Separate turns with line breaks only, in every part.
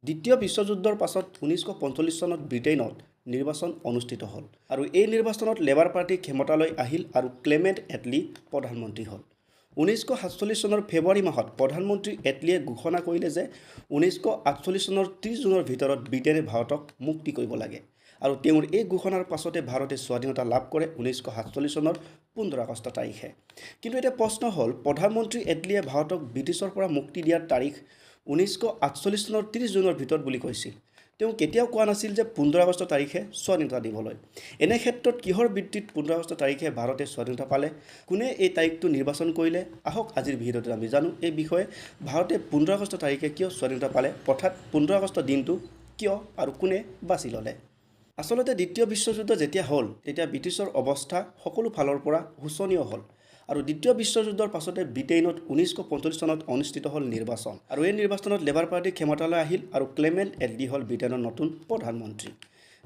দ্বিতীয় বিশ্বযুদ্ধৰ পাছত 1945 চনত ব্ৰিটেইনত নিৰ্বাচন অনুষ্ঠিত হ'ল আৰু এই নিৰ্বাচনত লেবাৰ পাৰ্টি ক্ষমতালৈ আহিল আৰু ক্লেমেণ্ট এটলি প্ৰধানমন্ত্ৰী হ'ল। 1947 চনৰ ফেব্ৰুৱাৰী মাহত প্ৰধানমন্ত্ৰী এটলিয়ে ঘোষণা কৰিলে যে 1948 চনৰ 30 জুনৰ ভিতৰত ব্ৰিটেইনে ভাৰতক মুক্তি কৰিব লাগে আৰু তেওঁৰ এই ঘোষণাৰ পাছতে ভাৰতে স্বাধীনতা লাভ কৰে 1947 চনৰ 15 আগষ্ট তাৰিখে। কিন্তু এতিয়া প্ৰশ্ন হ'ল, প্ৰধানমন্ত্ৰী এটলিয়ে ভাৰতক ব্ৰিটিছৰ পৰা মুক্তি দিয়াৰ তাৰিখ 1948 চনৰ 30 জুনৰ ভিতৰত বুলি কৈছিল। তেওঁ কেতিয়াও কোৱা নাছিল যে 15 আগষ্ট তাৰিখে স্বাধীনতা দিবলৈ। এনে ক্ষেত্ৰত কিহৰ ভিত্তিত 15 আগষ্ট তাৰিখে ভাৰতে স্বাধীনতা পালে, কোনে এই তাৰিখটো নিৰ্বাচন কৰিলে, আহক আজিৰ ভিডিঅ'টোত আমি জানো এই বিষয়ে। ভাৰতে 15 আগষ্ট তাৰিখে কিয় স্বাধীনতা পালে, অৰ্থাৎ 15 আগষ্ট দিনটো কিয় আৰু কোনে বাছি ল'লে। আচলতে দ্বিতীয় বিশ্বযুদ্ধ যেতিয়া হ'ল তেতিয়া ব্ৰিটিছৰ অৱস্থা সকলো ফালৰ পৰা শোচনীয় হ'ল আৰু দ্বিতীয় বিশ্বযুদ্ধৰ পাছতে ব্ৰিটেইনত 1945 চনত অনুষ্ঠিত হ'ল নিৰ্বাচন আৰু এই নিৰ্বাচনত লেবাৰ পাৰ্টি ক্ষমতালৈ আহিল আৰু ক্লেমেণ্ট এটলি হ'ল ব্ৰিটেইনৰ নতুন প্ৰধানমন্ত্ৰী।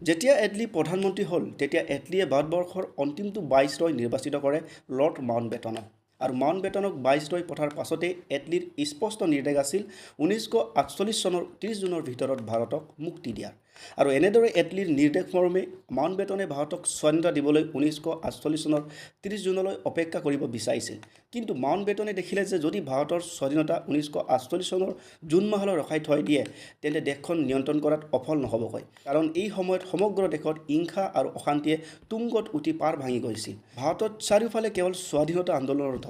যেতিয়া এটলি প্ৰধানমন্ত্ৰী হ'ল তেতিয়া এটলিয়ে ভাৰতবৰ্ষৰ অন্তিমটো ভাইচৰয় নিৰ্বাচিত কৰে লৰ্ড মাউণ্টবেটনক আৰু মাউণ্টবেটনক ভাইচৰয় পঠাৰ পাছতেই এটলিৰ স্পষ্ট নিৰ্দেশ আছিল 1948 চনৰ 30 জুনৰ ভিতৰত ভাৰতক মুক্তি দিয়াৰ আৰু এনেদৰে এটলিৰ নিৰ্দেশ মৰ্মে মাউণ্টবেটনে ভাৰতক স্বাধীনতা দিবলৈ 1948 চনৰ 30 জুনলৈ অপেক্ষা কৰিব বিচাৰিছিল। কিন্তু মাউণ্টবেটনে দেখিলে যে যদি ভাৰতৰ স্বাধীনতা 1948 চনৰ জুন মাহলৈ ৰখাই থৈ দিয়ে তেন্তে দেশখন নিয়ন্ত্ৰণ কৰাত সফল নহ'বগৈ, কাৰণ এই সময়ত সমগ্ৰ দেশত হিংসা আৰু অশান্তিয়ে তুংগত উঠি পাৰ ভাঙি গৈছিল। ভাৰতত চাৰিওফালে কেৱল স্বাধীনতা আন্দোলনৰত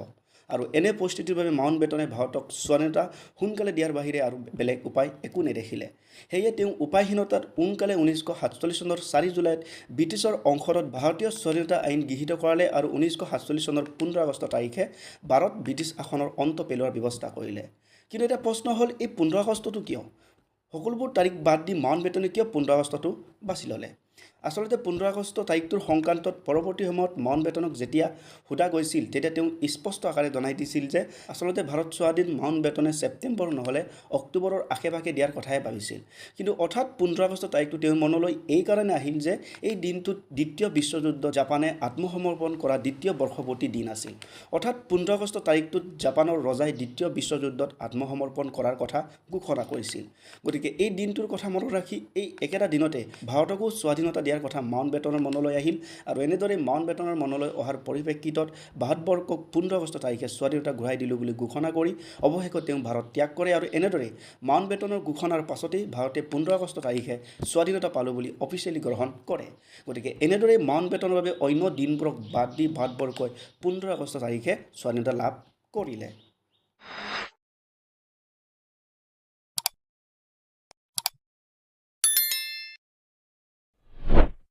আৰু এনে পৰিস্থিতিৰ বাবে মাউণ্টবেটনে ভাৰতক স্বাধীনতা সোনকালে দিয়াৰ বাহিৰে আৰু বেলেগ উপায় একো নেদেখিলে। সেয়ে তেওঁ উপায়হীনতাত সোনকালে 1947 চনৰ 4 জুলাইত ব্ৰিটিছৰ অংশত ভাৰতীয় স্বাধীনতা আইন গৃহীত কৰালে আৰু 1947 চনৰ 15 আগষ্ট তাৰিখে ভাৰত ব্ৰিটিছ শাসনৰ অন্ত পেলোৱাৰ ব্যৱস্থা কৰিলে। কিন্তু এটা প্ৰশ্ন হ'ল, এই 15 আগষ্টটো কিয়? সকলোবোৰ তাৰিখ বাদ দি মাউণ্টবেটনে কিয় 15 আগষ্টটো বাছি ল'লে? আচলতে 15 আগষ্ট তাৰিখটোৰ সংক্ৰান্তত পৰৱৰ্তী সময়ত মাউণ্টবেটনক যেতিয়া সোধা গৈছিল তেতিয়া তেওঁ স্পষ্ট আকাৰে জনাই দিছিল যে আচলতে ভাৰত স্বাধীন মাউণ্টবেটনে ছেপ্টেম্বৰ নহ'লে অক্টোবৰৰ আশে পাশে দিয়াৰ কথাই ভাবিছিল। কিন্তু অৰ্থাৎ 15 আগষ্ট তাৰিখটো তেওঁৰ মনলৈ এইকাৰণে আহিল যে এই দিনটোত দ্বিতীয় বিশ্বযুদ্ধ জাপানে আত্মসমৰ্পণ কৰা দ্বিতীয় বৰ্ষপূৰ্তি দিন আছিল। অৰ্থাৎ 15 আগষ্ট তাৰিখটোত জাপানৰ ৰজাই দ্বিতীয় বিশ্বযুদ্ধত আত্মসমৰ্পণ কৰাৰ কথা ঘোষণা কৰিছিল। গতিকে এই দিনটোৰ কথা মনত ৰাখি এই একেটা দিনতে ভাৰতকো স্বাধীনতা দিয়াৰ কথা মাউণ্টবেটনৰ মনলৈ আহিল আৰু এনেদৰে মাউণ্টবেটনৰ মনলৈ অহাৰ পৰিপ্ৰেক্ষিতত ভাৰতবৰ্ষক 15 আগষ্ট তাৰিখে স্বাধীনতা ঘূৰাই দিলোঁ বুলি ঘোষণা কৰি অৱশেষত তেওঁ ভাৰত ত্যাগ কৰে আৰু এনেদৰে মাউণ্টবেটনৰ ঘোষণাৰ পাছতেই ভাৰতে 15 আগষ্ট তাৰিখে স্বাধীনতা পালোঁ বুলি অফিচিয়েলি গ্ৰহণ কৰে। গতিকে এনেদৰে মাউণ্টবেটনৰ বাবে অন্য দিনবোৰক বাদ দি ভাৰতবৰ্ষই 15 আগষ্ট তাৰিখে স্বাধীনতা লাভ কৰিলে।